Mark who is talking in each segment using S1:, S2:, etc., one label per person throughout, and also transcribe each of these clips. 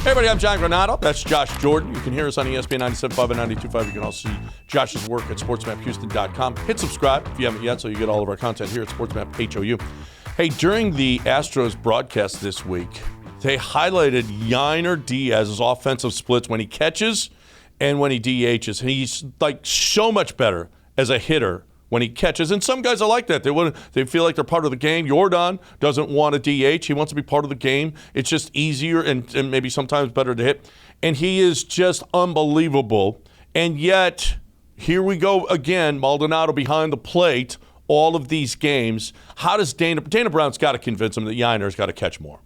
S1: Hey everybody, I'm John Granado. That's Josh Jordan. You can hear us on ESPN 97.5 and 92.5. You can also see Josh's work at sportsmaphouston.com. Hit subscribe if you haven't yet, so you get all of our content here at SportsMap HOU. Hey, during the Astros broadcast this week, they highlighted Yainer Diaz's offensive splits when he catches and when he DHs. He's like so much better as a hitter when he catches. And some guys are like that. They feel like they're part of the game. Jordan doesn't want a DH. He wants to be part of the game. It's just easier and maybe sometimes better to hit. And he is just unbelievable. And yet, here we go again, Maldonado behind the plate all of these games. How does Dana Brown's got to convince him that Yainer's got to catch more?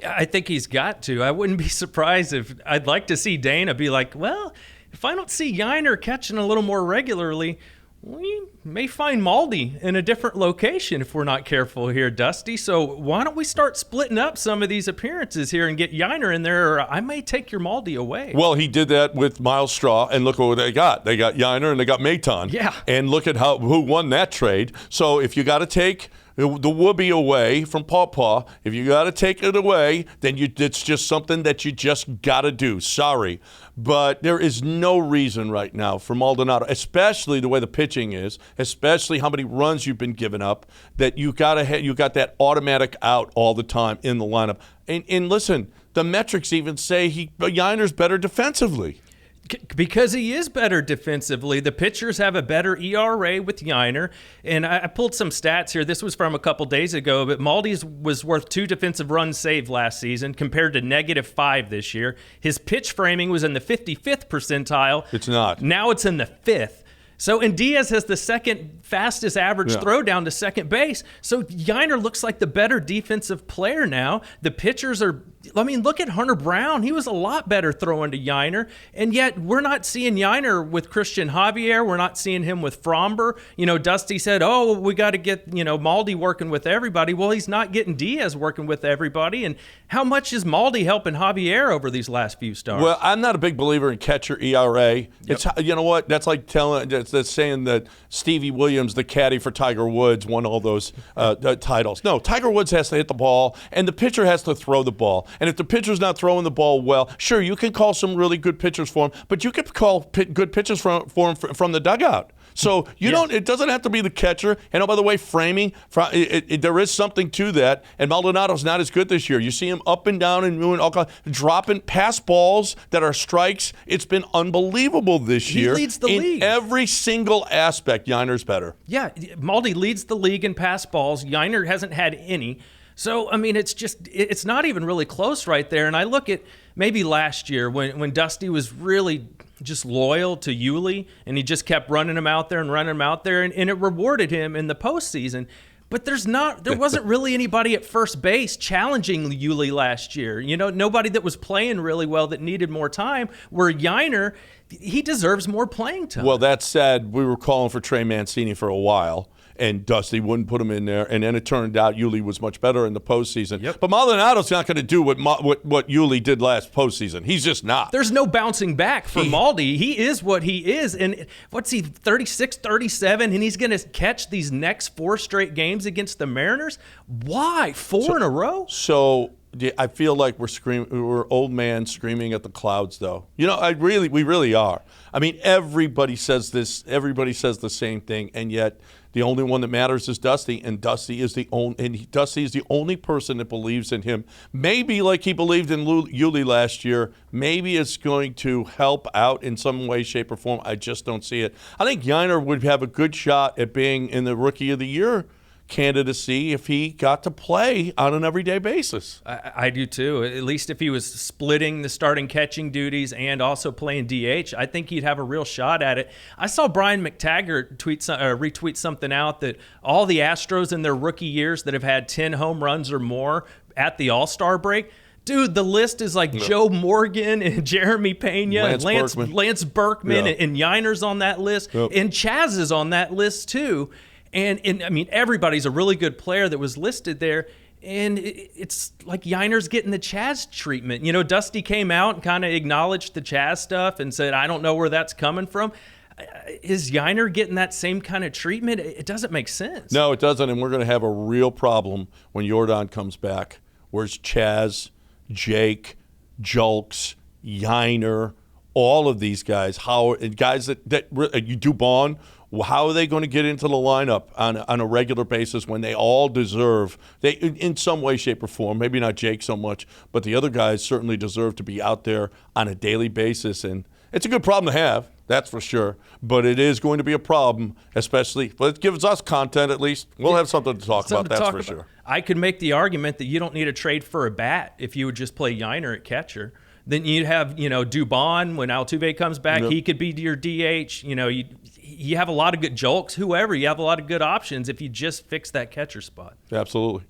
S2: I think he's got to. I wouldn't be surprised if I'd like to see Dana be like, well, if I don't see Yainer catching a little more regularly, we may find Maldi in a different location if we're not careful here, Dusty. So why don't we start splitting up some of these appearances here and get Yainer in there, or I may take your Maldi away.
S1: Well, he did that with Miles Straw, and look what they got. They got Yainer and they got Maton.
S2: Yeah.
S1: And look at who won that trade. So if you got to take the whoopee away from Pawpaw, if you got to take it away, then it's just something that you just got to do. Sorry. But there is no reason right now for Maldonado, especially the way the pitching is, especially how many runs you've been giving up, that you got that automatic out all the time in the lineup. And listen, the metrics even say Yainer's better defensively.
S2: Because he is better defensively. The pitchers have a better ERA with Yainer. And I pulled some stats here. This was from a couple days ago, but Maldi's was worth 2 defensive runs saved last season compared to -5 this year. His pitch framing was in the 55th percentile.
S1: It's not.
S2: Now it's in the 5th. So, and Diaz has the second fastest average throw down to second base. So Yainer looks like the better defensive player now. The pitchers are, look at Hunter Brown. He was a lot better throwing to Yainer. And yet we're not seeing Yainer with Christian Javier. We're not seeing him with Fromber. Dusty said, we got to get, Maldi working with everybody. Well, he's not getting Diaz working with everybody. And how much is Maldi helping Javier over these last few starts?
S1: Well, I'm not a big believer in catcher ERA. Yep. It's, you know what? That's like that's saying that Stevie Williams, the caddy for Tiger Woods, won all those titles. No, Tiger Woods has to hit the ball, and the pitcher has to throw the ball. And if the pitcher's not throwing the ball well, sure, you can call some really good pitchers for him, but you can call good pitchers for him from the dugout. So it doesn't have to be the catcher. And by the way, framing, there is something to that. And Maldonado's not as good this year. You see him up and down and doing all kinds, dropping pass balls that are strikes. It's been unbelievable this year.
S2: He leads the league.
S1: In every single aspect, Yainer's better.
S2: Yeah, Maldi leads the league in pass balls. Yainer hasn't had any. So, it's not even really close right there. And I look at maybe last year when Dusty was really just loyal to Yuli, and he just kept running him out there, and it rewarded him in the postseason. But there wasn't really anybody at first base challenging Yuli last year. Nobody that was playing really well that needed more time, where Yainer, he deserves more playing time.
S1: Well, that said, we were calling for Trey Mancini for a while, and Dusty wouldn't put him in there. And then it turned out Yuli was much better in the postseason.
S2: Yep.
S1: But Maldonado's not going to do what Yuli did last postseason. He's just not.
S2: There's no bouncing back for Maldi. He is what he is. And what's he, 36, 37, and he's going to catch these next 4 straight games against the Mariners? Why? 4 in a row?
S1: So I feel like we're old man screaming at the clouds, though. we really are. Everybody says this. Everybody says the same thing, and yet the only one that matters is Dusty, and Dusty is the only person that believes in him. Maybe like he believed in Yuli last year. Maybe it's going to help out in some way, shape, or form. I just don't see it. I think Yainer would have a good shot at being in the Rookie of the Year candidacy if he got to play on an everyday basis.
S2: I do too. At least if he was splitting the starting catching duties and also playing DH, I think he'd have a real shot at it. I saw Brian McTaggart retweet something out that all the Astros in their rookie years that have had 10 home runs or more at the All-Star break, dude, the list is like Joe Morgan and Jeremy Pena and Lance Berkman and Yainer's on that list, and Chaz is on that list too. And everybody's a really good player that was listed there. And it's like Yainer's getting the Chaz treatment. Dusty came out and kind of acknowledged the Chaz stuff and said, I don't know where that's coming from. Is Yainer getting that same kind of treatment? It doesn't make sense.
S1: No, it doesn't. And we're going to have a real problem when Jordan comes back. Where's Chaz, Jake, Julks, Yainer, all of these guys, guys that you Dubon, how are they going to get into the lineup on a regular basis when they all deserve, in some way, shape, or form, maybe not Jake so much, but the other guys certainly deserve to be out there on a daily basis. And it's a good problem to have, that's for sure. But it is going to be a problem, especially, but it gives us content at least. We'll have something to talk about, that's for sure.
S2: I could make the argument that you don't need a trade for a bat if you would just play Yainer at catcher. Then you'd have, Dubon when Altuve comes back. Yep. He could be your DH. You have a lot of good Julks, whoever. You have a lot of good options if you just fix that catcher spot.
S1: Absolutely.